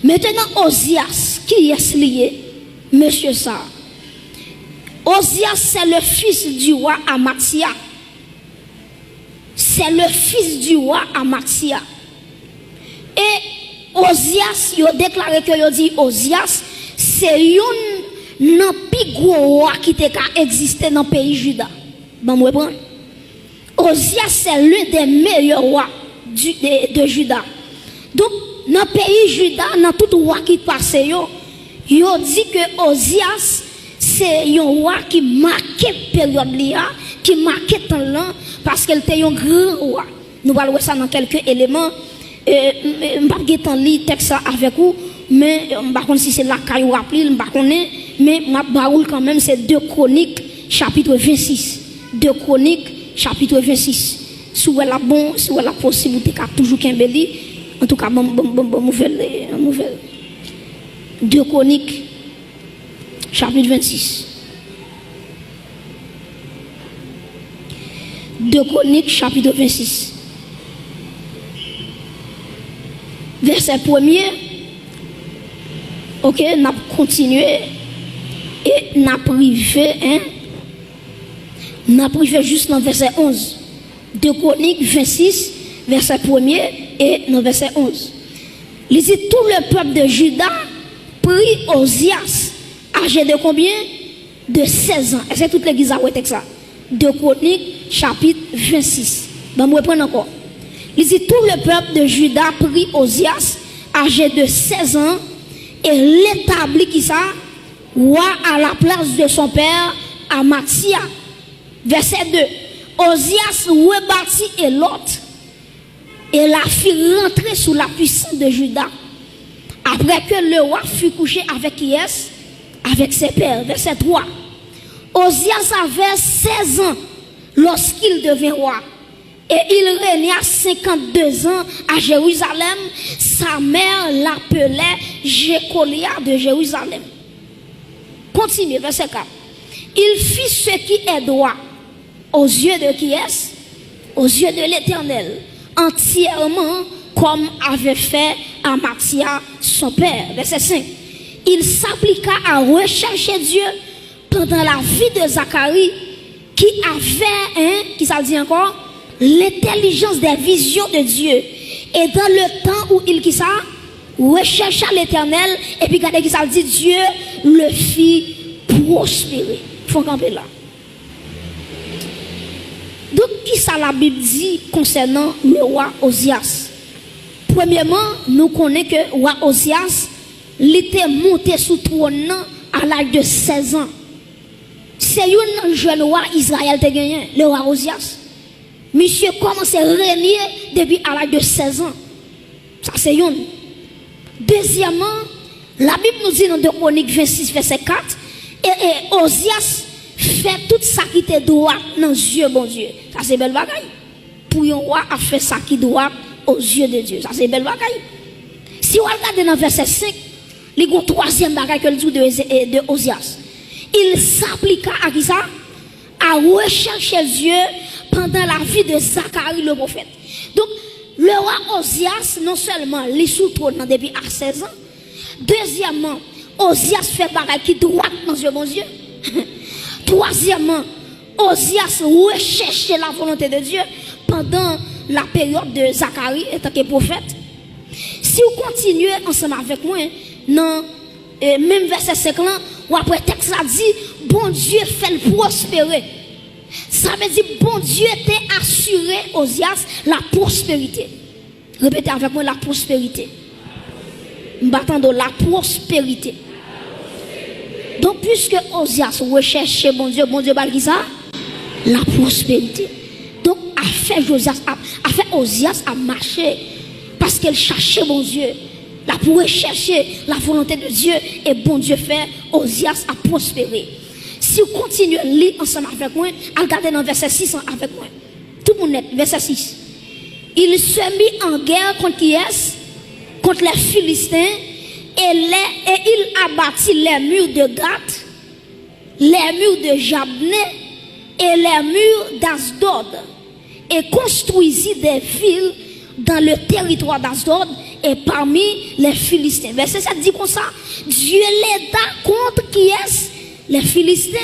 Maintenant, Osias, qui est lié, monsieur ça. Osias, c'est le fils du roi Amatia. C'est le fils du roi Amatia. Et Osias, il a déclaré que il dit Osias, c'est un plus gros roi qui a existé dans le pays Juda. Bon, moi, prendre. Osias, c'est l'un des meilleurs rois de Juda. Donc, dans le pays Juda, dans tout roi qui passe, il dit que Osias, c'est un roi qui marquait période là, qui marquait temps là, parce qu'elle était un grand roi. Nous allons voir ça dans quelques éléments. Je ne vais pas lire le texte avec vous, mais je ne sais pas si c'est la caille ou rappelé, je ne sais pas, mais je quand même, c'est 2 Chroniques, chapitre 26. 2 Chroniques, chapitre 26. Si vous avez la possibilité, toujours qu'un béli, en tout cas, nouvelle. 2 Chroniques, chapitre 26. 2 Chroniques, chapitre 26. Verset 1er. Ok, n'a continué et n'a privé, n'a privé juste dans verset 11. 2 Chroniques 26, verset 1er et dans verset 11. Il dit tout le peuple de Juda prit Osias, âgé de combien? De 16 ans. Est-ce que toute l'église a oué ça? 2 Chroniques, chapitre 26. Ben, moi, prends encore. Il dit tout le peuple de Juda prit Osias, âgé de 16 ans, et l'établit qui ça? Roi à la place de son père, Amatia. Verset 2. Osias rebâtit et l'autre, et la fit rentrer sous la puissance de Juda. Après que le roi fut couché avec qui est? Avec ses pères. Verset 3. Osias avait 16 ans lorsqu'il devint roi. Et il régna 52 ans à Jérusalem. Sa mère l'appelait Jécolia de Jérusalem. Continue, verset 4. Il fit ce qui est droit aux yeux de qui est? Aux yeux de l'Éternel, entièrement comme avait fait Amatia son père. Verset 5. Il s'appliqua à rechercher Dieu pendant la vie de Zacharie, qui avait, qui ça dit encore, l'intelligence des visions de Dieu. Et dans le temps où il qui ça rechercha l'Éternel, et puis regardez qui ça dit, Dieu le fit prospérer. Il faut camper là. Donc, qui ça la Bible dit concernant le roi Osias? Premièrement, nous connaissons que le roi Osias, il était monté sous trône à l'âge de 16 ans. C'est un jeune roi Israël qui a gagné, le roi Osias. Monsieur commence à régner depuis à l'âge de 16 ans. Ça, c'est un. Deuxièmement, la Bible nous dit dans 2 Chroniques 26, verset 4, et Osias fait tout ça qui était droit dans les yeux, bon Dieu. Ça, c'est belle bagaille. Pour un roi a fait ça qui doit aux yeux de Dieu. Ça, c'est belle bagaille. Si on regarde dans verset 5, il y a une troisième bagaille que le dit de Osias. Il s'appliqua à qui ça? À rechercher Dieu pendant la vie de Zacharie le prophète. Donc, le roi Osias, non seulement les sous trône depuis à 16 ans, deuxièmement, Osias fait bagaille qui droit dans les yeux, bon Dieu. Troisièmement, Osias recherchait la volonté de Dieu pendant la période de Zacharie en tant que prophète. Si vous continuez ensemble avec moi, dans même verset 5 là, ou après texte a dit, bon Dieu fait le prospérer. Ça veut dire, bon Dieu t'a assuré Osias la prospérité. Répétez avec moi, la prospérité. M'attendons la prospérité. Donc, puisque Osias recherche bon Dieu va dire ça? La prospérité. Donc, a fait Osias à marcher parce qu'elle cherchait bon Dieu. Là, pour rechercher la volonté de Dieu, et bon Dieu fait Osias à prospérer. Si vous continuez à lire ensemble avec moi, regardez dans verset 6 avec moi. Tout le monde net, verset 6. Il se mit en guerre contre qui est? Contre les Philistins. Et il abattit les murs de Gath, les murs de Jabné et les murs d'Asdod, et construisit des villes dans le territoire d'Asdod et parmi les Philistins. Verset 7 dit comme ça, Dieu l'aida contre qui est les Philistins,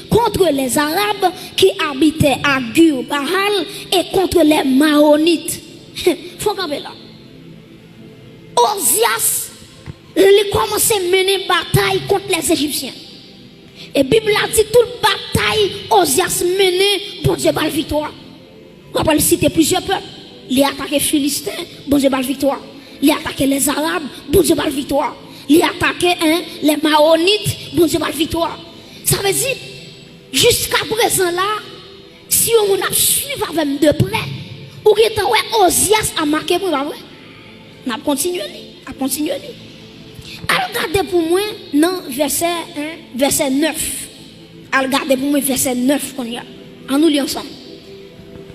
contre les Arabes qui habitaient à Gur Bahal et contre les Maonites. Faut camper là. Ozias, il a commencé à mener bataille contre les Égyptiens. Et la Bible a dit toute bataille, Ozias mené, bon Dieu, la victoire. On va citer plusieurs peuples. Il a attaqué les Philistins, bon Dieu, la victoire. Il a attaqué les Arabes, bon Dieu, la victoire. Il a attaqué les Maonites, bon Dieu, la victoire. Ça veut dire, jusqu'à présent là, si on a suivi avec de près, ou que Ozias a marqué pour vrai, on a continué, à continuer. Alors regardez pour moi, non, verset 9. Alors regardez pour moi, verset 9 qu'on y a. En nous lisons ensemble.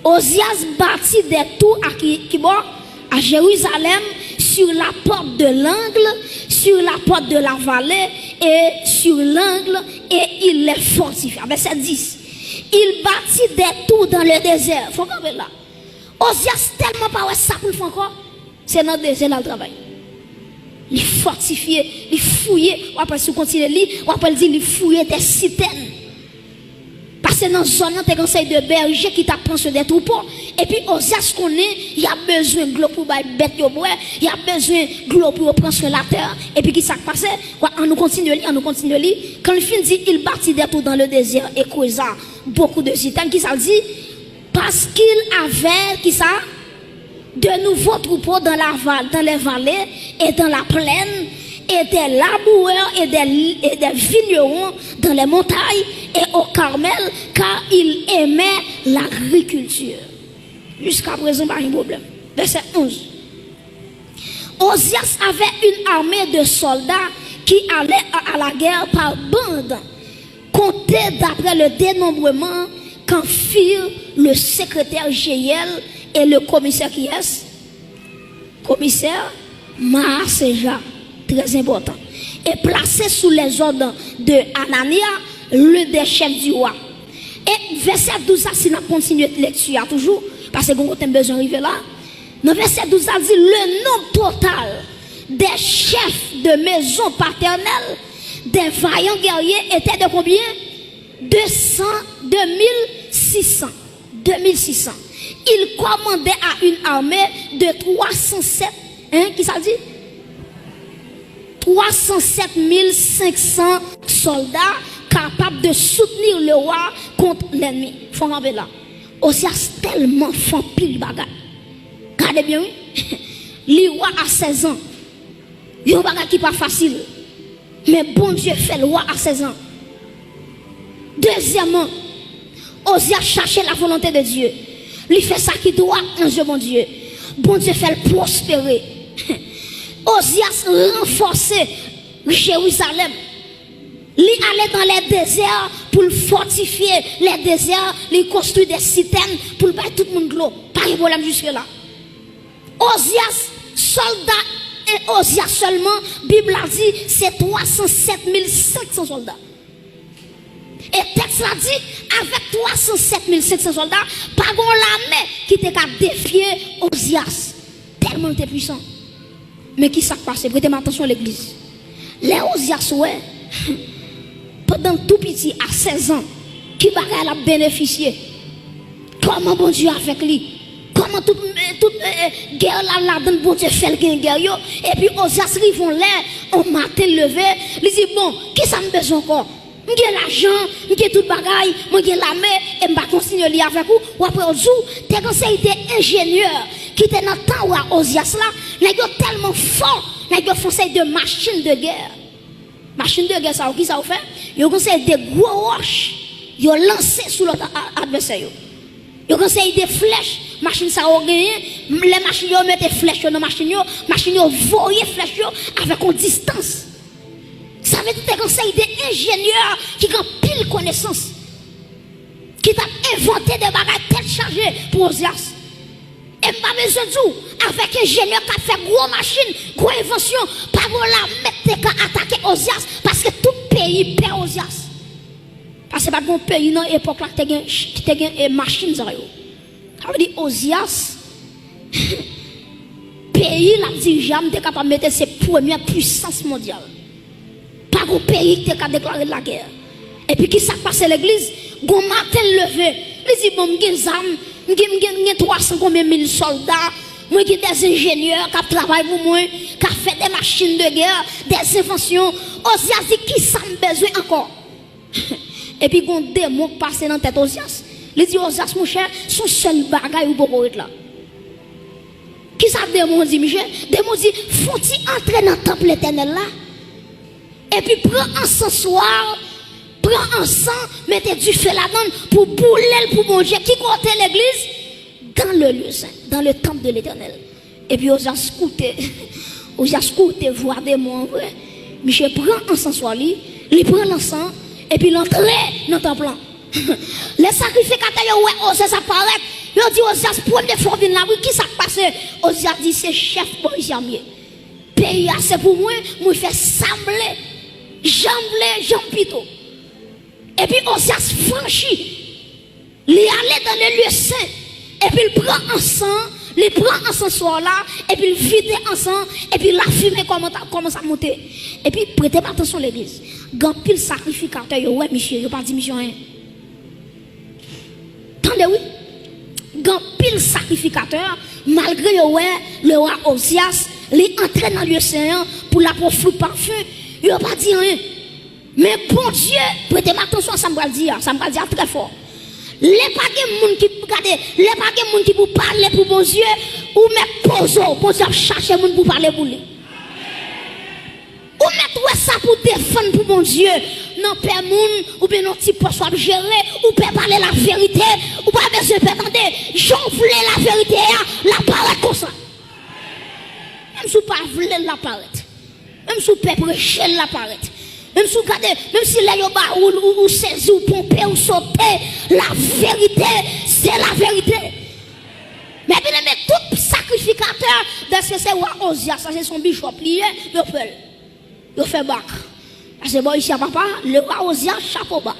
Ozias bâtit des tours à Jérusalem, sur la porte de l'angle, sur la porte de la vallée et sur l'angle, et il les fortifia. Verset 10. Il bâtit des tours dans le désert. Faut qu'on là. Ozias tellement pas ça pour le faire encore. C'est dans le désert là le travail. Il fortifié, il fouillé. Après si vous continuez de lire, après dire il fouillé des citernes. Parce que dans la zone, tu as conseil de berger qui t'apprend sur des troupeaux. Et puis, Ozias connaît, il y a besoin de l'eau pour les bêtes de bois, il y a besoin de l'eau pour prendre sur la terre. Et puis, qui s'est passé? On nous continue de lire, Quand le film dit, il bâtit des tours dans le désert et causa beaucoup de citernes, qui ça dit? Parce qu'il avait, qui ça? De nouveaux troupeaux dans les vallées et dans la plaine, et des laboureurs et des vignerons dans les montagnes et au Carmel, car il aimait l'agriculture. Jusqu'à présent, pas de problème. Verset 11. Ozias avait une armée de soldats qui allaient à la guerre par bande, compté d'après le dénombrement qu'en firent le secrétaire Jéhiel et le commissaire qui est? Commissaire Maaseja. Très important. Et placé sous les ordres de Anania, l'un des chefs du roi. Et verset 12, si nous continuons de lecture toujours, parce que nous avons besoin d'arriver là. Dans verset 12, ça dit le nombre total des chefs de maison paternelle, des vaillants guerriers, était de combien? 2600. Il commandait à une armée de 307. Qui ça dit? 307 500 soldats capables de soutenir le roi contre l'ennemi. Faut regarder là. Ozias tellement font pile bagarre. Regardez bien, oui. Le roi a 16 ans. Il y a un bagarre qui n'est pas facile. Mais bon Dieu fait le roi à 16 ans. Deuxièmement, Ozias cherchait la volonté de Dieu. Il fait ça qui doit en Dieu, bon Dieu. Bon Dieu fait le prospérer. Ozias renforçait Jérusalem. Il allait dans les déserts pour fortifier les déserts, il construit des citernes pour battre tout le monde de l'eau. Pas de problème jusque-là. Ozias, soldats et Ozias seulement, Bible a dit, c'est 307 500 soldats. Et texte a dit, avec 307 500 soldats, pas l'armée qui était qu'à défier Ozias. Tellement il était puissant. Mais qui s'est passé? Prêtez attention à l'église. Les Ozias, ouais, pendant tout petit, à 16 ans, qui va a bénéficié? Comment bon Dieu avec lui? Comment toute guerre là, bon Dieu fait le guerre? Et puis Ozias, ils vont l'air, on matin levé, ils disent, bon, qui ça me besoin encore? J'ai l'argent, j'ai tout bagaille, j'ai l'armée, et je vais continuer avec vous. Ou après, au jour, t'es conseillé ingénieur qui était dans le temps où à Ozias là, n'a tellement fort, n'a conseil de machine de guerre. Machine de guerre, ça, qui ça fait? Ils conseillé des gros roches, ils ont lancé sur l'autre adversaire. Ils conseillé des flèches, machine ça a gagné, les machines ils mettent des flèches dans la machine, ils ont voyé flèches avec une distance. Ça veut dire que c'est des ingénieurs qui ont pile connaissance, qui t'a inventé des bagages tête chargées pour Ozias. Et pas besoin de tout, avec un ingénieur qui a fait gros machine, gros invention, pas pour la mettre qu'à attaquer Ozias, parce que tout pays perd Ozias. Parce que pas bon pays dans l'époque là qui a une machine. Ça veut dire Ozias, pays la dirigeant était capable de mettre ses premières puissances mondiales. Pas un pays qui a déclaré la guerre. Et puis qui s'est passé l'église, gon matin levé, il dit bon m'gen zam, m'gen 300 combien mille soldats, moi qui des ingénieurs qui travaillent pour moi, qui fait des machines de guerre, des inventions. Osias dit qui ça me besoin encore. Et puis gon démon passé dans tête Osias. Il dit Osias mon cher, son seul bagage ou pour être là. Qui ça démon dit Michel? Démon dit faut-il entrer dans le temple éternel là? Et puis prends un soir, prends un sang, mettez du feu là-dedans pour bouler pour mon Dieu. Qui compte l'église? Dans le lieu saint, dans le temple de l'éternel. Et puis Osias écouté, voir démon vrai. Michel prend un sang soir il prend l'encens et puis l'entrée dans le temple. Les sacrificateurs, ouais, Osias apparaît. Ils dit Osias, première fois vient là, qui ça passe? Osias dit c'est chef policier. Pays c'est pour moi, moi fais sembler, jambe pito. Et puis Osias franchit, il allait dans le lieu saint, et puis il prend un sang, il prend un sang soir là, et puis il vide un sang, et puis la fumée commence à monter. Et puis prêtez attention à l'église. Quand pile sacrificateur, ouais, monsieur, il pas dit mission rien. Attendez, oui. Quand pile sacrificateur, malgré le roi Osias, il est entré dans le lieu saint pour la profiter parfum, il n'a pas dit rien. Mais bon Dieu, prêtez attention à ça, ça me dire très fort. Les pas de monde qui regardez, les pas de monde qui pour parler pour bon Dieu, ou mettre pause, bon Dieu chercher monde pour parler pour lui. Ou mettre ça pour défendre pour mon Dieu. Non, père moun, ou bien non petit poste soit gérer, ou peut parler la vérité, ou pas besoin de attendre. J'en voulais la vérité, la parole comme ça. Même si vous pas voulez la parole, même si vous peut prêcher la parole, même si vous regardez, même si les yoba ou saisi ou pomper ou sauter, la vérité, c'est la vérité. Mais bien aimé, tout sacrificateur, parce que c'est roi Osias, ça c'est son bishop lié, il fait bac. Parce que bon, ici à papa, le roi Osias, chapeau bas.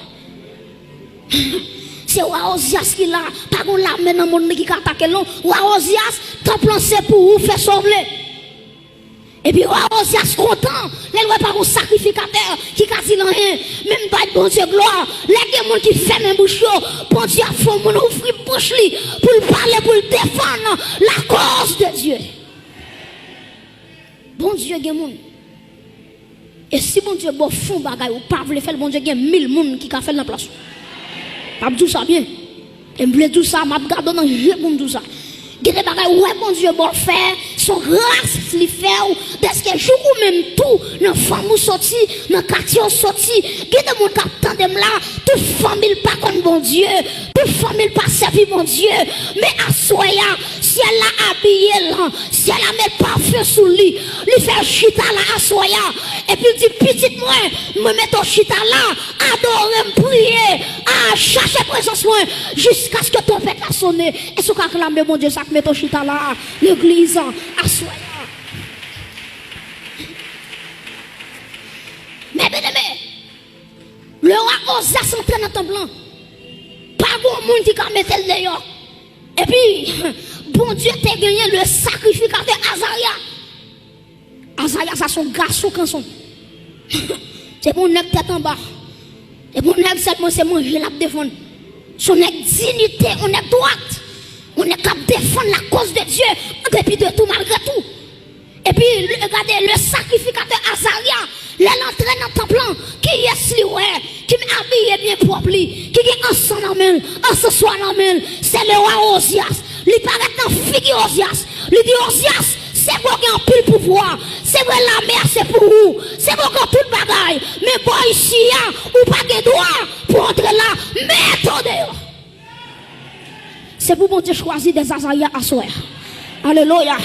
C'est roi Osias qui l'a, pas qu'on l'a maintenant mon qui attaque long. Roi Osias, t'as placé pour vous faire sauver. Et puis roi Osias content, les lois pas un sacrificateur qui a dit rien, même pas de bon Dieu gloire. Les gens qui ferment un bouchon, bon Dieu a fait mon ouvrir bouche pour le parler, pour le défendre la cause de Dieu. Bon Dieu, il y a monde. Et si bon Dieu bon fond bagay ou pas voulez faire bon Dieu il y a 1000 monde qui a fait la place. Pas tout ça bien. Et me tout ça m'a garder dans jeu pour tout ça. Gade bagay ouais bon Dieu bon faire son grâce li fait parce que jour ou même tout dans famille sorti dans quartier sorti gade mon capitaine dem là toute famille pas comme bon Dieu toute famille pas servi bon Dieu mais à soya si elle l'a habillé là si elle a met parfum sous lui fait chita là à soya et puis dit petite moi me mettre au chita là adorer me prier à chercher présence moi jusqu'à ce que ton père a sonné et ce qu'a clamé mon Dieu ça met au chita là l'église à soya. Mais bien aimé, le roi Osias entré dans ton blanc. Pas bon monde qui a mis le dehors. Et puis, bon Dieu t'a gagné le sacrificateur Azaria. Azaria, ça son garçon quand son. C'est mon nègre tête en bas. Et mon nègre c'est manger la défendre. Son nègre dignité, on est droite. On est capable de défendre la cause de Dieu en dépit de tout, malgré tout. Et puis, regardez, le sacrificateur Azaria, l'entraîne dans ton plan, qui est si ouais, qui m'habille bien propre, qui est ensemble en main, ensemble soit en main, c'est le roi Osias. Il paraît dans figure Osias. Il dit Osias, c'est vous qui avez pile pouvoir. C'est vrai la mer, c'est pour vous. C'est vous qui avez tout bagaille. Mais bon, ici, ou pas de droit pour entrer là, mettez dehors. C'est pour bon Dieu choisir des Azaria à soi. Alléluia.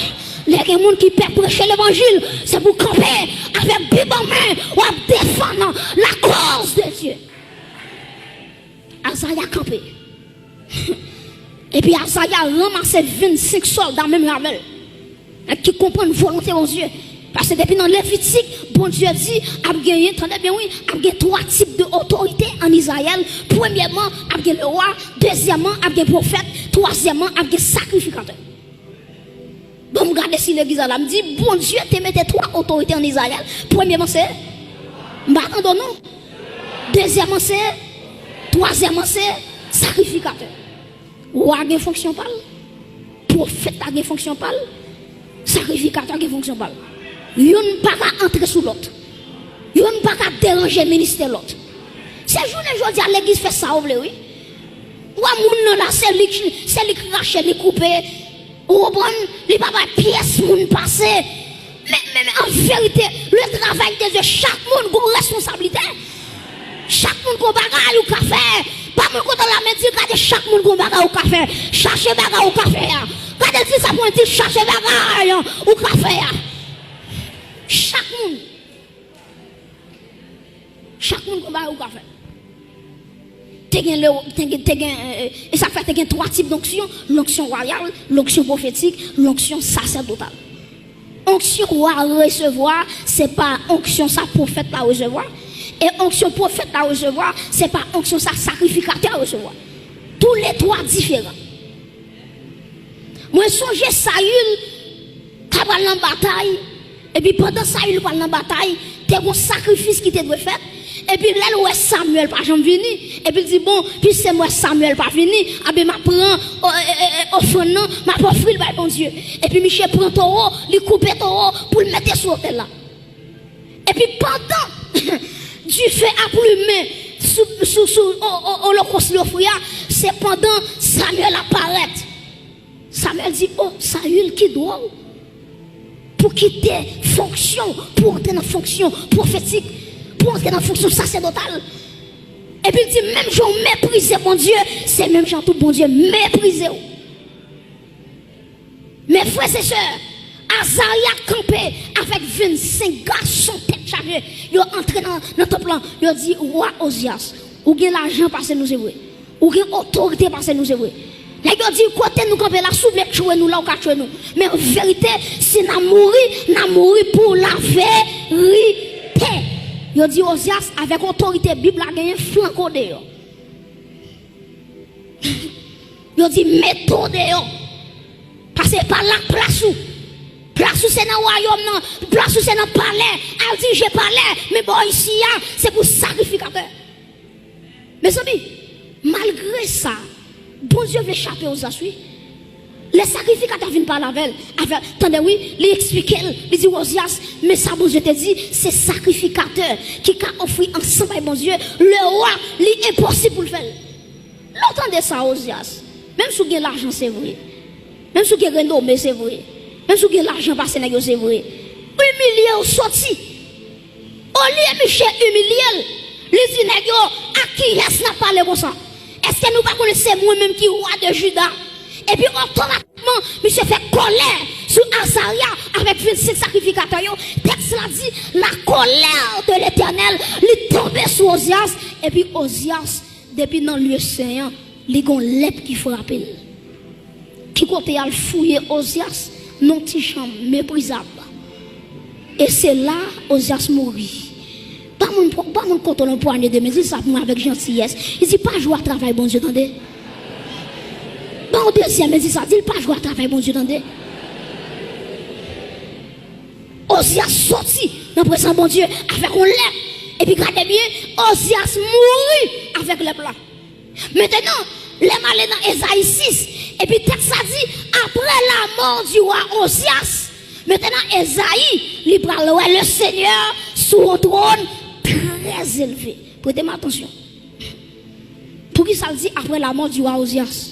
Les gens qui peuvent prêcher l'évangile, c'est pour camper avec Bible en main ou à défendre la cause de Dieu. Azaria campé. Et puis Azaria ramassé 25 soldats, même Ravel, qui comprennent volonté aux yeux. Parce que depuis dans Lévitique, bon Dieu dit, a gagné, attendez bien oui, a gagné 3 types d'autorité en Israël. Premièrement, a gagné le roi. Deuxièmement, a gagné le prophète. Troisièmement, a gagné le sacrificateur. Bon, regardez si l'église là me dit, bon Dieu, te mette 3 autorités en Israël. Premièrement, c'est, m'attendons non. Deuxièmement, c'est, troisièmement, c'est, sacrificateur. Ou a une fonction pas. Prophète a une fonction pas. Sacrificateur a une fonction pas. Yon pas qu'à entrer sous l'autre. Yon pas qu'à déranger le ministère l'autre. Ces journées, je dis à l'église fait ça, oui. Ou à moun là, c'est lui qui rache, lui coupe. Ou bon, les papa pièce moun passé. Mais en vérité, le travail de Dieu, chaque monde a une responsabilité. Chaque monde a un bagage ou café. Pas mon côté la main dit que chaque monde a un bagage ou café. Cherchez bagage ou café. Quand elle dit ça pour dire cherchez bagage ou café. Chaque monde. Chaque monde a un bagage ou café. Et ça fait 3 types d'onction: l'onction royale, l'onction prophétique, l'onction sacerdotale. Onction royale recevoir, c'est pas onction ça prophète à recevoir. Et onction prophète à recevoir, c'est pas onction ça sacrificateur à recevoir. Tous les 3 différents. Moi, songe Saül, qui va dans la bataille, et puis pendant Saül va dans la bataille, il y a un sacrifice qui te doit faire. Et puis là, où est Samuel pas jamais venu. Et puis il dit, bon, puis c'est moi Samuel pas venu. Ah ben, ma prend offrande, ma prend offrir par bon Dieu. Et puis Michel prend taureau, il coupe taureau pour le mettre sur l'autel là. Et puis pendant Dieu fait applumer sous l'holocauste l'offrir, c'est pendant Samuel apparaît. Samuel dit, oh, Saül qui doit pour quitter fonction, pour entrer dans fonction prophétique, pour entrer dans fonction sacerdotale. Et puis il dit, même gens méprisé mon Dieu, c'est même gens tout bon Dieu méprisé. Mes frères et sœurs, Azaria campé avec 25 garçons tête chargée. Ils ont entré dans notre plan. Ils ont dit, roi Osias, ou bien l'argent parce que nous est vrai, ou bien autorité parce que nous est vrai. Ils ont dit, côté nous camper là, souffle tuer nous là, ou qu'à tuer nous. Mais en vérité, si nous mourons pour la vérité. Ils ont dit, Osias, avec autorité, Bible a gagné flanco dehors. Ils ont dit, méthode dehors. Parce que par la place où c'est dans le royaume, place où c'est dans le palais. Elle dit, j'ai parlé, mais bon, ici, c'est pour sacrificateur. Mes amis, malgré ça, bon Dieu veut échapper aux assuits. Les sacrificateurs viennent par la veille. Attendez, oui, il explique, il dit, Osias, mais ça, bon Dieu te dit, c'est sacrificateur qui a offert ensemble avec bon Dieu. Le roi, il est impossible pour le faire. L'entendez ça, Osias. Même si vous avez l'argent, c'est vrai. Même si vous avez renommé, c'est vrai. Même si vous avez l'argent passé, c'est vrai. Humilié ou sorti. Au lieu de Michel humilié, les dit, à qui est-ce n'a parlé comme ça? Est-ce que nous ne connaissons pas moi-même qui est roi de Juda? Et puis automatiquement, monsieur fait colère sur Azaria avec 26 sacrificateurs. Texte l'a dit, la colère de l'Éternel lui tombait sur Osias. Et puis Osias, depuis dans le lieu saint, il y a une lèpre qui frappe. Qui côté à fouiller Osias, non petit chambre méprisable. Et c'est là Osias mourit. Pas mon compte le poignet de mes ça pour avec gentillesse. Il dit pas jouer à travail bon Dieu, attendez. Bon deuxième il dit ça, dit pas jouer à travail bon Dieu, attendez. Osias sorti dans le présent bon Dieu avec un lèpre. Et puis regardez bien, Osias mourit avec le blanc. Maintenant, les malins dans Esaïe 6. Et puis texte ça dit, après la mort du roi Osias, maintenant Esaïe, il parle le Seigneur sur un trône très élevé. Prêtez-moi attention. Pour qui ça le dit après la mort du roi Osias?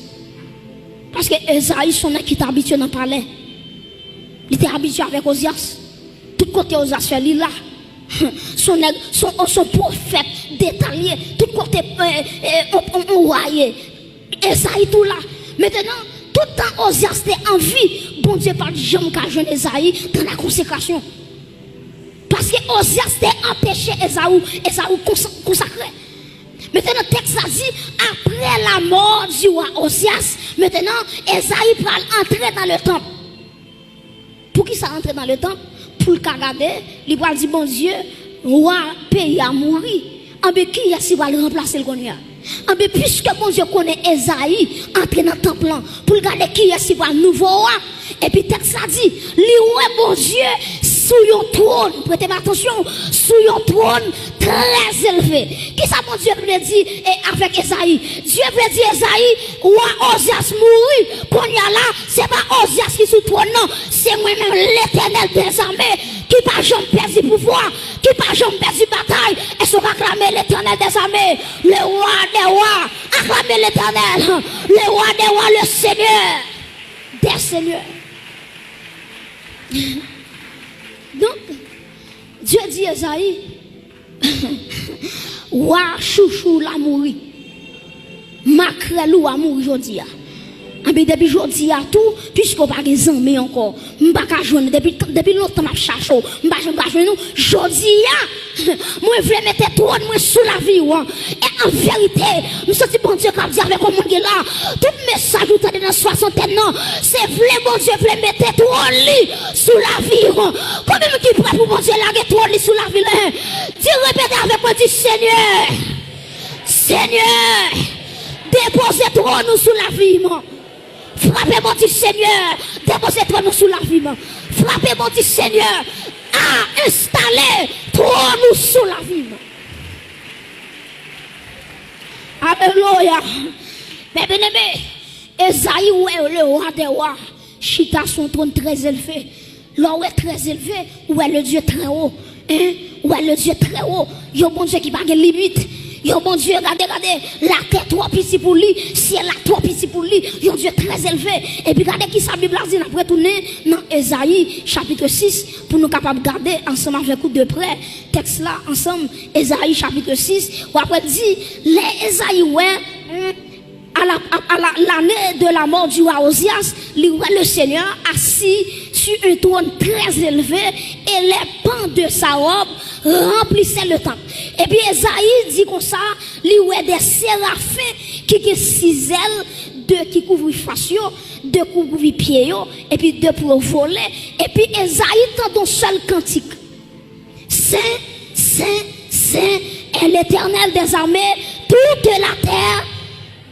Parce que Esaïe, son qui était habitué dans le palais. Il était habitué avec Osias. Tout côté Osias fait lui là. Son prophète détaillé. Tout côté on voyait. Esaïe tout là. Maintenant, tout le temps Osias était en vie. Bon Dieu parle de jamais qu'à jeune Esaïe dans la consécration. Parce que Osias était empêché Esaü consacré. Maintenant, le texte a dit, après la mort du roi Osias, maintenant, Esaïe parle entrer dans le temple. Pour qui ça entre dans le temple? Pour le regarder, il va dire, bon Dieu, roi pays a mouru. En qui est-ce qui va le remplacer le Gonia? Mais puisque mon Dieu connaît Esaïe, entre dans le temple pour regarder qui est si va nouveau. Et puis texte ça dit, lui mon Dieu sous un trône, prêtez attention, sous un trône très élevé. Qui ça mon Dieu veut dire avec Esaïe? Dieu veut dire Esaïe, roi Osias mourit. Qu'on y a là, c'est pas Osias qui sous trône, non, c'est moi-même l'Éternel des armées qui pas jamais perdu pouvoir, qui pas jamais perdu bataille. Et sont acclamer l'Éternel des armées, le roi des rois, acclamer l'Éternel, le roi des rois, le Seigneur des seigneurs. Donc, Dieu dit Esaïe, roi chouchou la mourir, makrelou a mourir aujourd'hui. Mais depuis aujourd'hui à tout, puisqu'on pas des amis encore, m'pas ka joindre depuis longtemps m'a cherché, m'pas joindre nous, aujourd'hui moi veux mettre trône moi sous la vie et en vérité, me senti bon Dieu comme dit avec mon monde là, tout message ou t'as dans 60 ans, c'est vrai bon Dieu veut mettre trône sous la vie. Combien qui prêt pour bon Dieu la trône sous la vie là? Dis répétez avec moi dit Seigneur. Seigneur, déposez trône sous la vie moi. Frappez mon petit Seigneur, déposez-toi nous sous la vie. Frappez mon petit Seigneur, à installer toi nous sous la vie. Alléluia. Mais bien aimé, Esaïe est le roi des rois, chita son trône très élevé. Là où est très élevé, où est le Dieu très haut. Où est le Dieu très haut. Il y a un bon Dieu qui n'a pas de limite. Yo mon Dieu, regardez, la terre trop petite pour lui, ciel là trop petit pour lui, yo Dieu très élevé. Et puis regardez qui sa Bible a dit, après tourner dans Esaïe chapitre 6, pour nous capables de garder ensemble avec vous de près, texte là ensemble, Esaïe chapitre 6, ou après dit, les Esaïe, ouais, à l'année de la mort du roi Osias, le Seigneur assis sur un trône très élevé et les pans de sa robe remplissaient le temple. Et puis Esaïe dit comme ça, il y a des séraphins qui ont 6 ailes, 2 qui couvrent face, 2 couvrent pieds, et puis 2 pour voler. Et puis Esaïe tend un seul cantique. Saint, Saint, Saint est l'Éternel des armées, toute la terre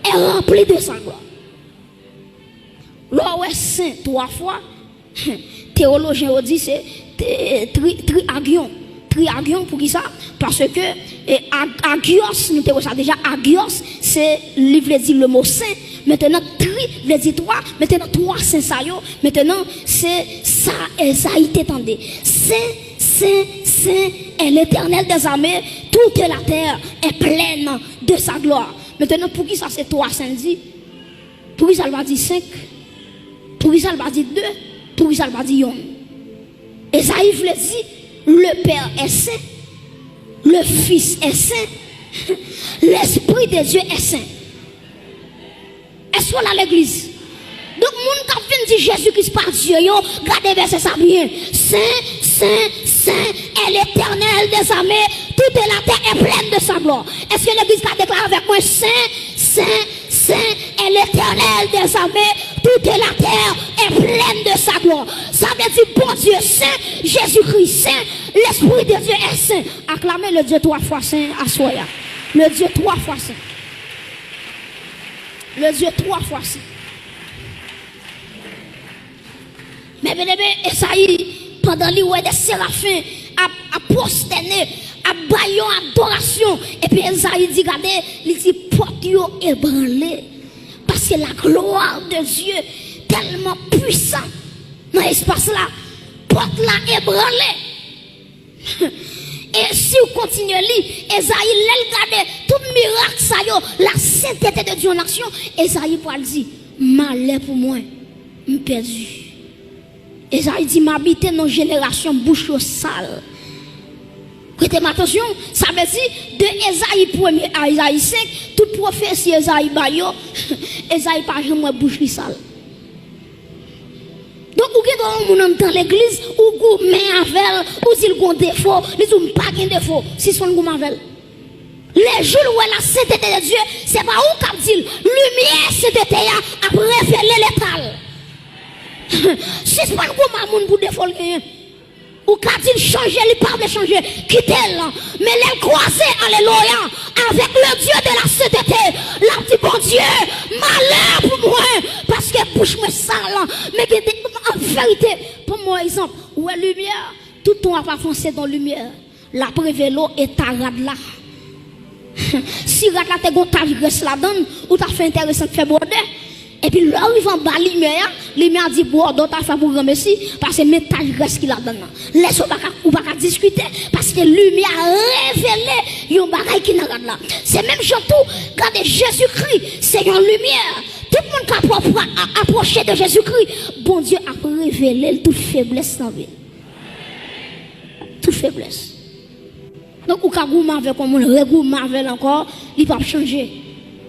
est remplie de sa gloire. Là où est saint 3 fois, théologien dit c'est triagion. Triagion pour qui ça? Parce que agios, nous avons ça déjà, agios, c'est livre dit le mot saint. Maintenant, tri veut dire 3, maintenant 3 saint ça yo. Maintenant, c'est ça, Esaïe t'étendait. Saint, Saint, Saint est l'Éternel des armées, toute la terre est pleine de sa gloire. Maintenant, pour qui ça c'est 3 saints dit? Pour qui ça va dire 5? Pour qui ça va dire 2? Pour qui ça va dire 1? Esaïe veut dire, le Père est saint, le Fils est saint, l'Esprit de Dieu est saint. Est-ce qu'on a l'église? Donc, moun qui vient dire Jésus-Christ par Dieu, regardez verset ça bien. Saint, Saint, Saint est l'Éternel des armées, toute la terre est pleine de sa gloire. Est-ce que l'église va déclarer avec moi Saint, Saint, Saint est l'Éternel des armées, toute la terre est pleine de sa gloire. Ça veut dire bon Dieu saint, Jésus-Christ saint, l'Esprit de Dieu est saint. Acclamez le Dieu 3 fois saint à Soya. Le Dieu 3 fois saint. Le Dieu 3 fois saint. Mais bien aimé, Esaïe, pendant lui, ouais, des séraphins à prosterner, à baillon, adoration. Et puis Esaïe dit, regardez, il dit, porte yo ébranlé. Parce que la gloire de Dieu tellement puissante dans l'espace là, porte la ébranlé. Et si vous continuez à lire, Esaïe, regarde tout miracle, ça yo, la sainteté de Dieu en action, Esaïe pour dire, malheur pour moi, je perdu. Esaïe dit, m'habiter dans une génération bouche sale. Prêtez attention, ça veut dire, de Esaïe 1 à Esaïe 5, toute prophétie Esaïe bayo, Esaïe pas jamais bouche sale. Donc, ou dans l'église, ou vous met avec, ou s'il y a un défaut, ils n'ont pas de défaut, si son goût avec. Les jours où la sainteté de Dieu, c'est pas où comme dit, lumière sainteté a révélé l'étal. Si c'est pas un goût pour défaut, Ou qu'a dit changer, il pas de changer, quittez-le. Mais les croisés, alléluia, avec le Dieu de la sainteté, la dit bon Dieu, malheur pour moi, parce que bouche me sale. Mais en vérité, pour moi, exemple, où est lumière, tout ton va foncer dans la lumière. La prévélo est ta rade là. Si rade là, t'es gon ta graisse la donne, ou t'as fait intéressant de faire border. Et puis là, il va en bas lumière, lumière dit bordeaux, t'as fait pour remercier, parce que métal reste qui la donne. Laisse ou pas discuter, parce que lumière révélé, yon bagay qui n'a là. C'est même surtout, regardez Jésus-Christ, c'est une lumière. Tout le monde qui a approché de Jésus-Christ, bon Dieu a révélé toute faiblesse dans la vie. Toute faiblesse. Donc, ou ka gourmand avec comme on regourmand avec encore, il va changer.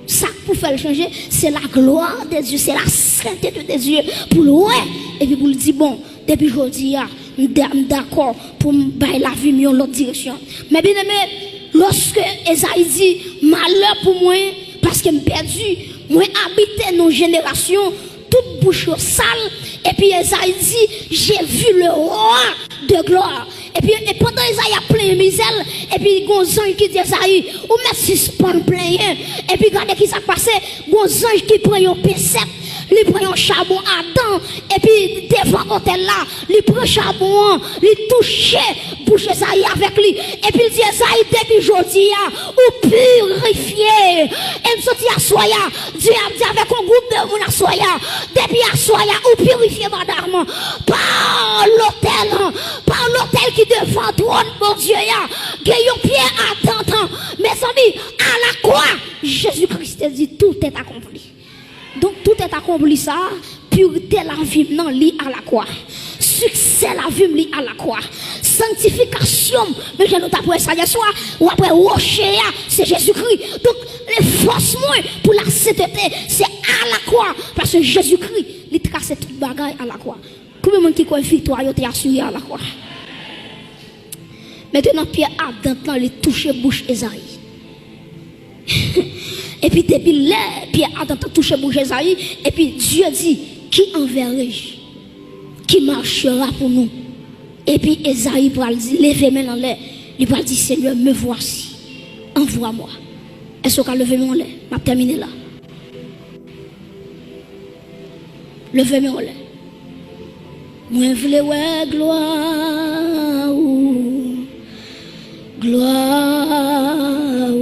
Ça pour faire changer, c'est la gloire de Dieu, c'est la sainteté de Dieu pour le et puis pour le dire bon, depuis aujourd'hui, d'accord pour bailler la vie dans l'autre direction. Mais bien aimé, lorsque Esaïe dit malheur pour moi parce que je suis perdu, moi habiter nos générations toute bouche sale et puis Esaïe dit j'ai vu le roi de gloire. Et puis, pendant Esaïe a plein de misère, et puis, il y a un ange qui dit Esaïe, ou met suspend plein. Et puis, regardez qui s'est passé, il y a un ange qui prend un P7, il prend un charbon à dents, et puis, devant l'hôtel là, il prend un charbon, il touche bouche Esaïe avec lui. Et puis, il dit Esaïe, depuis aujourd'hui, ou purifié. Et me sorti à Soya, Dieu a dit avec un groupe de monde à Soya, depuis à Soya, ou purifié madame, par l'hôtel qui devant trône, mon Dieu, il y a un pied à temps. Mes amis, à la croix, Jésus-Christ dit tout est accompli. Donc tout est accompli ça, pureté la vie non lit à la croix. Succès la vie lit à la croix. Sanctification, mais je ne t'apprends ça hier soir, ou après rocher, c'est Jésus-Christ. Donc les forces moins pour la sainteté, c'est à la croix. Parce que Jésus-Christ, il trace toute bagaille à la croix. Combien de monde qui croit victoire, il est assuré à la croix. Maintenant, Pierre a dans les toucher bouche Esaïe. Et puis, depuis là, Pierre a touché bouche Esaïe. Et puis, Dieu dit, qui enverrai-je? Qui marchera pour nous? Et puis, Esaïe va dire, levez main en l'air. Il va dire, Seigneur, me voici. Envoie-moi. Est-ce qu'on a levé main en l'air? Je vais terminer là. Levez main en l'air. Moi, je voulais ouais, gloire. Gloire,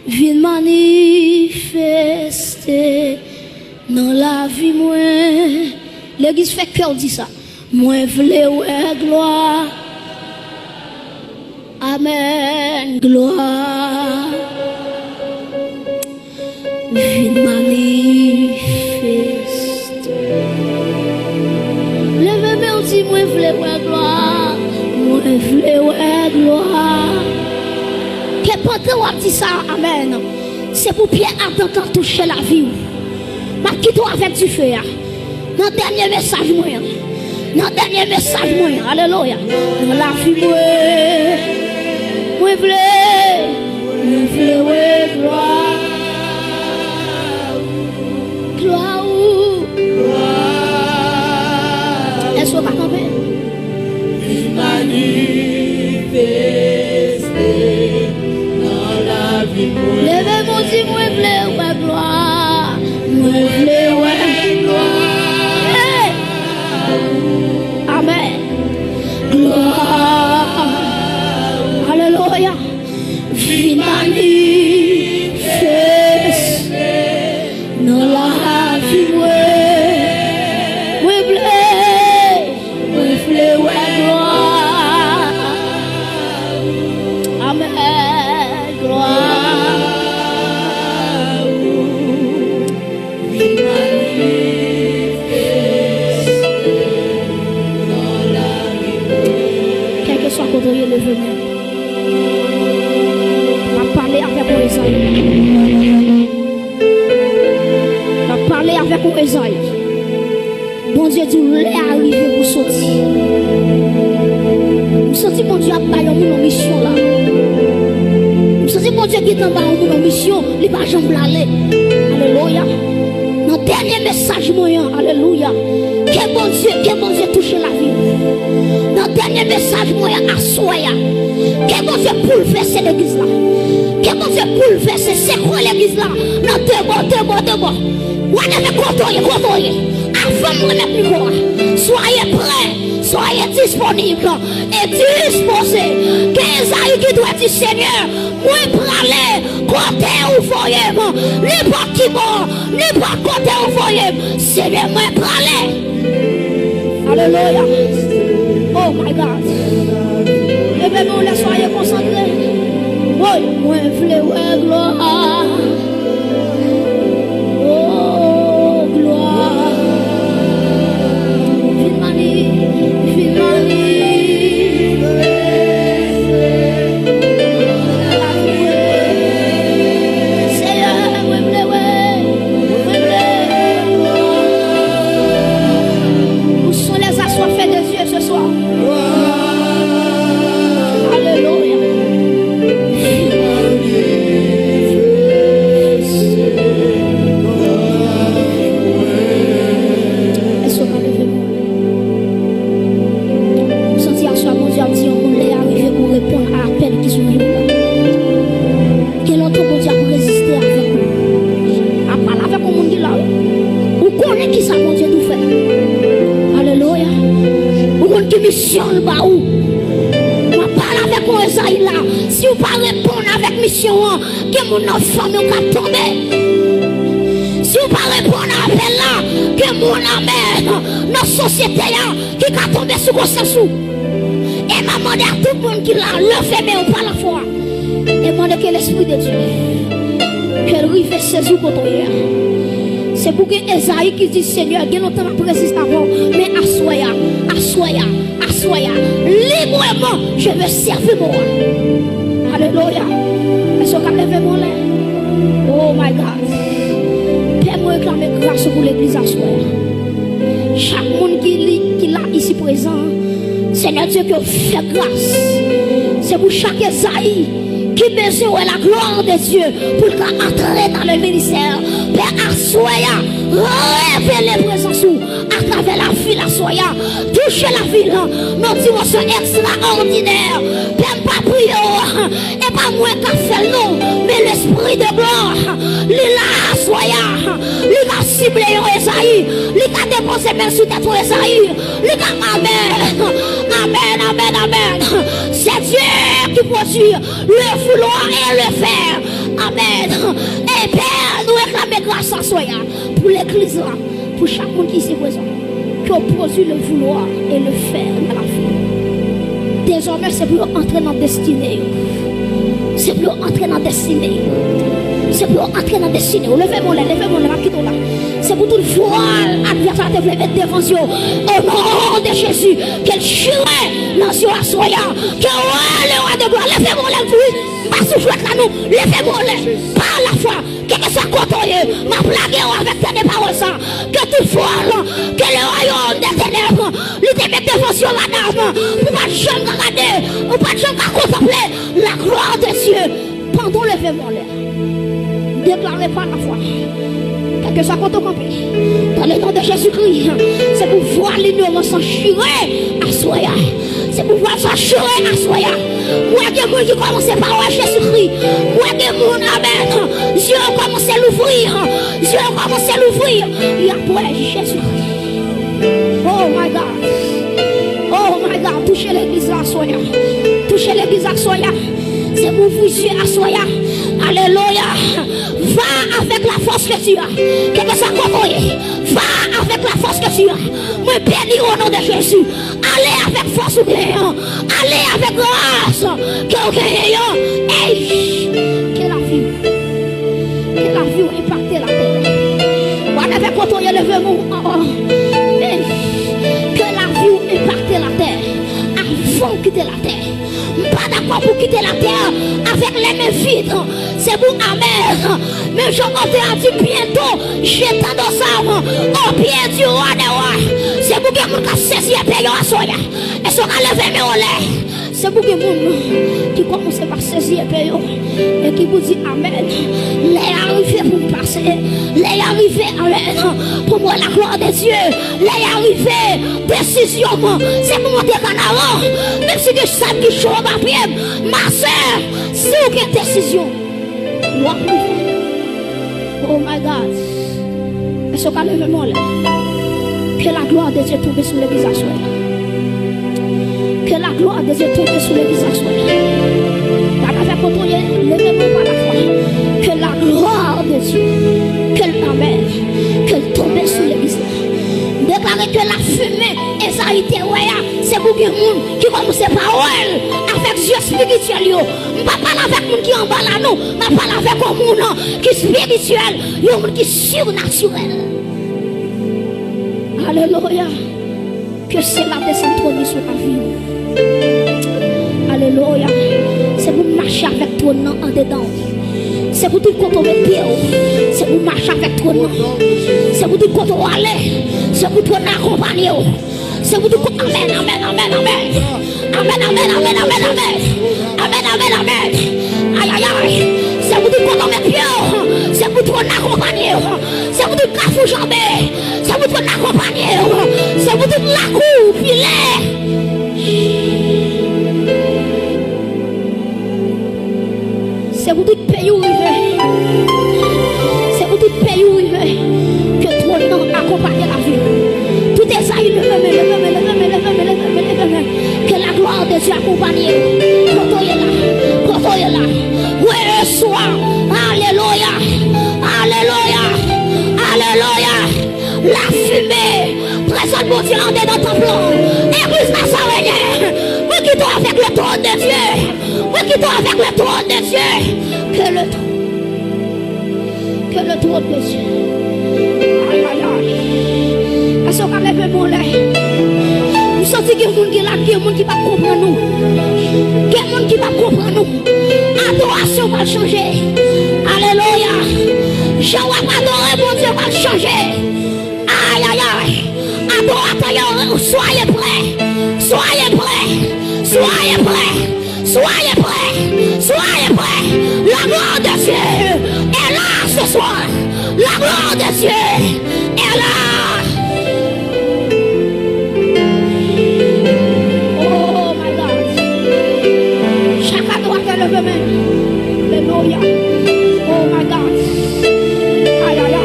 viens manifester dans la vie moi. L'église fait cœur dit ça. Moi v'lais ouais gloire. Amen. Gloire. Viens manifester. Levez-moi dit moi v'lais ouais gloire. Moi v'lais ouais gloire. Que pendant on dit ça, amen. C'est pour Pierre Adam quand toucher la vie. Ma quitte avec du feu. Dans le dernier message moi. Dans le dernier message moi. Alléluia. Dans la vie moi v'lais ouais gloire. Gloire. Est-ce qu'on va tomber? Manifester dans la vie. Levez-moi si moi v'lais ouais gloire. Moi v'lais ouais gloire. Amen. Gloire. Alléluia. Vie manifester dans la vie. Moi v'lais ouais gloire. Amen. Gloire. Quel que soit côté le venir. On va parler avec mon Esaïe. On va parler avec mon Esaïe. Bon Dieu dit, vous l'êtes arrivé pour sortir. Vous sentez mon Dieu a baillé en mission là. Vous sentez mon Dieu qui est en bas en mission, il va jamais aller. Alléluia. Dans le dernier message moyen, alléluia, que bon Dieu touche la vie. Dans le dernier message moyen, assoya, que bon Dieu bouleverse l'église là. Que bon Dieu bouleverse, c'est quoi l'église là? Non, deux mots. Vous devez contrôler. Avant de remettre le micro, soyez prêts, soyez disponibles et disposés. Qu'Esaïe qui doit dire Seigneur, moi praler, côté où voyez, n'importe qui mort, n'importe côté où voyez, Seigneur, moi praler. Alléluia. Oh my God. Et bien, soyez concentrés. Oui, moi, je veux gloire. Mission le baou. On parle avec mon Esaïe là. Si vous ne pas répondre avec mission, que mon enfant nous tombe. Si vous ne pas répondre à l'appel là, que mon amène notre société qui va tomber sous consensus. Et m'a demandé à tout le monde qui l'a levé mais pas la foi. Et demandé que l'Esprit de Dieu, qu'elle rive saisir pour toi. C'est pour que Esaïe qui dit Seigneur, il y a longtemps précis avant, mais assoya, librement, je veux servir moi. Alléluia. Est-ce qu'on a levé mon lait? Oh my God. Père, moi réclamer grâce pour l'église assoya. Chaque monde qui l'a ici présent, Seigneur Dieu, que fait grâce. C'est pour chaque Esaïe qui besoin de la gloire de Dieu pour entrer dans le ministère. Père, assoya, révélez présence à travers la ville, assoya, touchez la ville, nos dimensions extraordinaires. Père, pas prier, et pas moi qui fait non, mais l'esprit de gloire, il a assoya, il a ciblé Esaïe, il a déposé même sur tête Esaïe, il a amen. C'est Dieu qui produit le vouloir et le faire. Amen. Et Père, nous réclamons grâce à Soya pour l'église, pour chaque monde qui s'est présent, qui a produit le vouloir et le faire dans la vie. Désormais, c'est pour entrer dans la destinée. C'est pour entrer dans la destinée. C'est pour entrer dans la destinée. Levez-moi là, quittons là. C'est pour tout le voile adversaire de mettre devant Dieu. Au nom de Jésus, qu'elle chierait dans Dieu à Soya. Que le roi de gloire, levez-moi là, ma souffle à nous, levez-moi là, par la foi, que soit contrôlé, ma blague avec tes paroles, que tout voile, que le royaume des ténèbres, lui te mette devant Dieu, madame, pour pas de jamais regarder, pour pas de jamais contempler la gloire de Dieu. Pendant levez-moi là. Déclarez par la foi. Quel que soit qu'on compris. Dans le nom de Jésus-Christ. C'est pour voir l'ignorance s'enchirer à Soya. C'est pour voir s'enchirer à Soya. Moi qui monde qui commence par Jésus-Christ. Moi qui monde amen. Dieu commence à l'ouvrir. Dieu commence à l'ouvrir. Et après Jésus-Christ. Oh my God. Oh my God. Touchez l'église à Soya. Touchez l'église à Soya. C'est pour vous Dieu à Soya. Alléluia. Va avec la force que tu as. Quel que soit contrôlé. Va avec la force que tu as. Moi bénis au nom de Jésus. Allez avec force ou bien. Allez avec grâce. Que vous gagnez. Que la vie. Que la vie impacte la terre. Vous avez contrôlé le vent. Que la vie impacte la terre. Avant de quitter la terre. Pas d'accord pour quitter la terre avec les mains vides. C'est pour amer. Mais je m'entends dit bientôt, j'étais dans ça au pied du roi des rois. C'est pour que mon cas saisi et paye à soya. Et ce qu'on lève mes olés. C'est pour que les gens qui commencent par saisir et qui vous disent Amen. Les arrivés pour passer. Les arrivés, Amen. Pour moi, la gloire de Dieu. Les arrivés, décision. C'est pour monter en avant. Même si je sais que je suis au papier, ma soeur, c'est une décision. Oh my God. Est-ce qu'on lève moi là? Que la gloire de Dieu tombe sur le visage. Que la gloire de Dieu tombe sur le visage. Pas avec contrôler, levez-moi par la foi. Que la gloire de Dieu, qu'elle amène, qu'elle tombe sur le visage. Déclarer que la fumée et ça a été c'est pour que les gens qui commencent par elle avec Dieu spirituel. Je ne parle pas avec les gens qui en bas là, non. Je parle avec les gens qui sont spirituels, les gens qui sont surnaturels. Alléluia. Que c'est la descente sur la vie. Alléluia. C'est pour marcher avec toi en dedans. C'est pour dire quand on met pied. C'est pour marcher avec toi. C'est pour dire quand on va aller. C'est pour toi accompagner. C'est pour dire Amen, Amen, Amen, Amen. Amen, Amen, Amen, Amen, Amen. Amen, Amen, Amen. Aïe, aïe, aïe. C'est pour dire quand on met pied. C'est pour toi accompagner. C'est pour dire cafou jamais. C'est pour toi accompagner. C'est pour dire la cour, filet. C'est pour tout pays où il est. C'est pour tout pays où il est. Que toi non accompagne la vie. Tout est ça, il que la gloire de Dieu accompagne. Quand on est là. Quand on est là. Oui, soir. Alléluia. Alléluia. Alléluia. La fumée. Présente mon Dieu en dedans ton plan. Église Nazarene. Oui, qui doit avec le trône de Dieu. Oui, qui doit avec le trône de Dieu. Que le trône de Dieu. Aïe, aïe, aïe. Est-ce qu'on a levé mon lait? Vous sentez qu'il y a des gens qui sont là, qu'il y a des gens qui ne comprennent pas nous. Qu'il y a des gens qui ne comprennent pas nous. Adoration va changer. Alléluia. Je vais adorer mon Dieu va changer. Aïe, aïe, aïe. Adorateur, soyez prêts. Soyez prêts. Soyez prêts. Soyez prêts. Soyez prêts. La gloire de Dieu est là ce soir. La gloire de Dieu est là. Oh my God. Chacun doit faire le même. Alléluia. Oh my God. Aïe, aïe, aïe.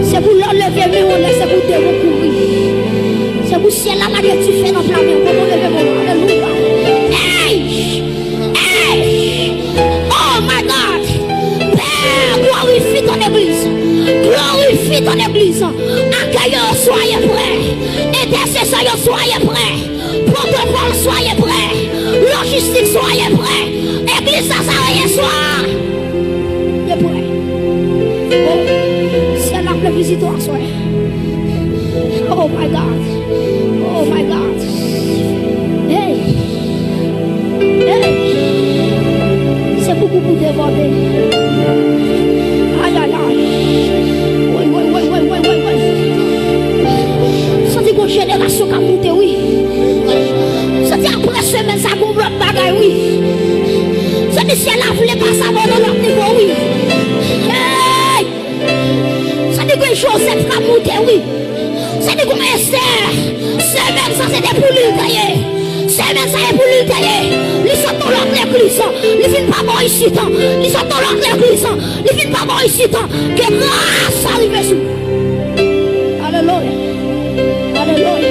C'est pour l'enlever, mais on laisse pour te recourir. C'est pour ciel la manière tu fais dans la main. Pour enlever mon Alléluia. Hey! Hey! Oh my God! Père, glorifie ton église. Glorifie ton église. Accueillons, soyez prêts. Intercesseurs, soyez prêts. Protocole, soyez prêts. Logistique, soyez prêts. Église, ça s'arrête, soir. Soyez prêts. Oh, c'est la visitoire, soyez. Oh my God. Oh my God. Hey. Hey. C'est beaucoup pour déborder. Aïe, aïe, aïe. Oui, oui, oui, oui, oui, oui, oui. Sentez qu'on génération qui a monté, oui. Sentez après semaine, ça qu'on bloque bagaille, oui. Sentez si elle a voulu pas savoir dans l'autre niveau, oui. Hey. Sentez que Joseph a monté, oui. Sentez qu'on Esther. Semaine, ça c'était pour lui tailler. Semaine, ça est pour lui tailler. Ils sont dans l'autre église. Ils viennent pas voir ici. Ils sont dans l'autre église. Ils viennent pas voir ici. Que grâce arrive sur. Alléluia. Alléluia.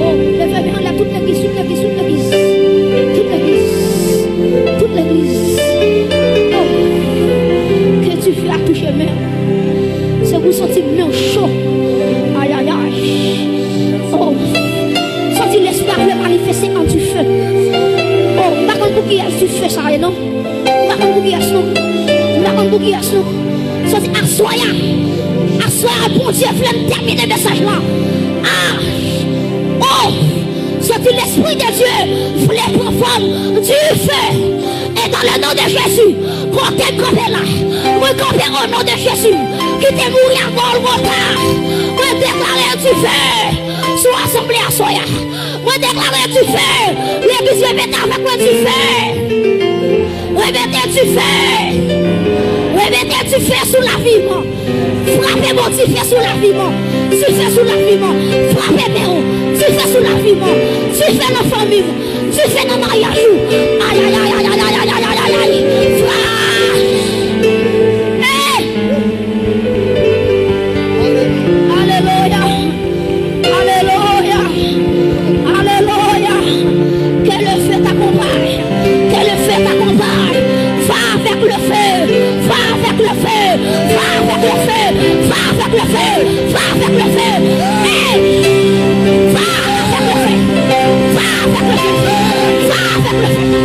Oh, levez bien là toute l'église, toute l'église, toute l'église. Toute l'église. Toute l'église. Oh, que tu fais à toucher mère. C'est vous sentir bien chaud. Aïe, aïe, aïe. Oh, sentir l'espoir de manifester en du feu. Oh, pas comme pour qui est du feu, ça, non? Pas comme pour qui est, non? Pas comme pour qui est, non? Sentir assoya. Assoya, bon Dieu, voulait terminer le message là. Ah, oh, sentir l'esprit de Dieu voulait prendre forme du feu. Et dans le nom de Jésus, quand tu es campé là, recampé au nom de Jésus, qui t'est mouru à Golgotha, tu fais sous l'assemblée à soya. Moi déclare tu fais. L'église répète avec moi tu fais. Répétez tu fais. Répétez tu fais sous la vie. Frappez mon tu fais sous la vie. Tu fais sous la vie. Frappez mon tu fais sous la vie. Tu fais dans la famille. Tu fais dans le mariage. Aïe aïe aïe aïe aïe aïe aïe aïe aïe aïe. Alléluia. Alléluia. Alléluia. Que le feu t'accompagne. Que le feu t'accompagne. Va avec le feu. Va avec le feu. Va avec le feu. Va avec le feu. Va avec le feu. Hey! Va avec le feu. Va avec le feu. Va avec le feu.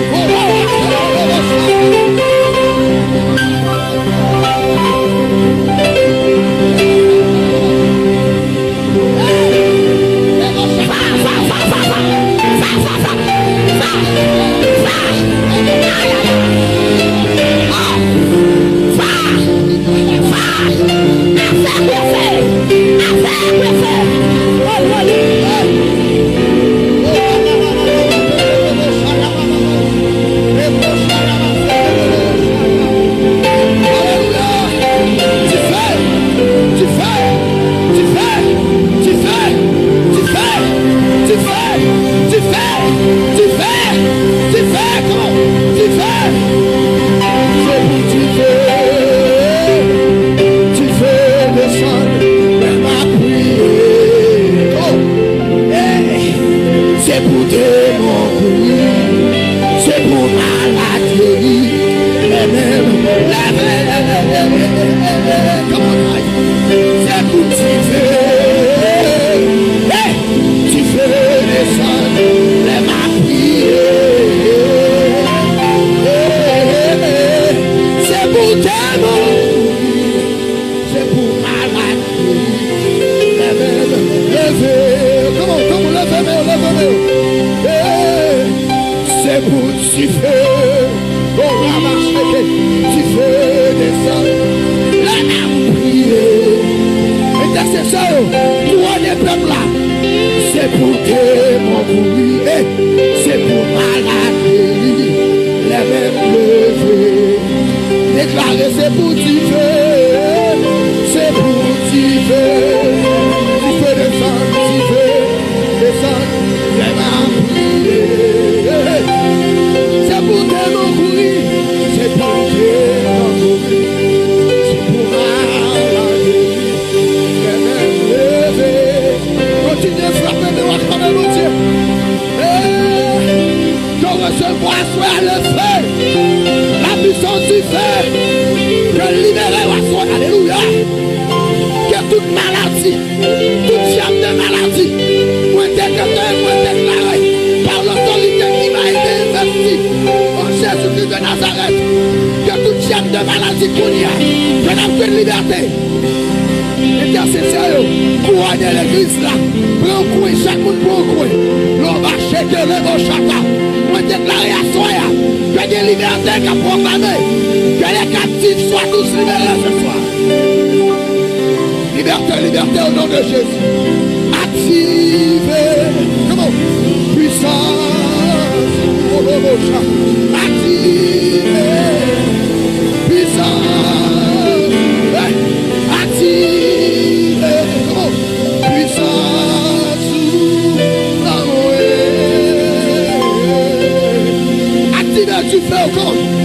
Tu fais encore.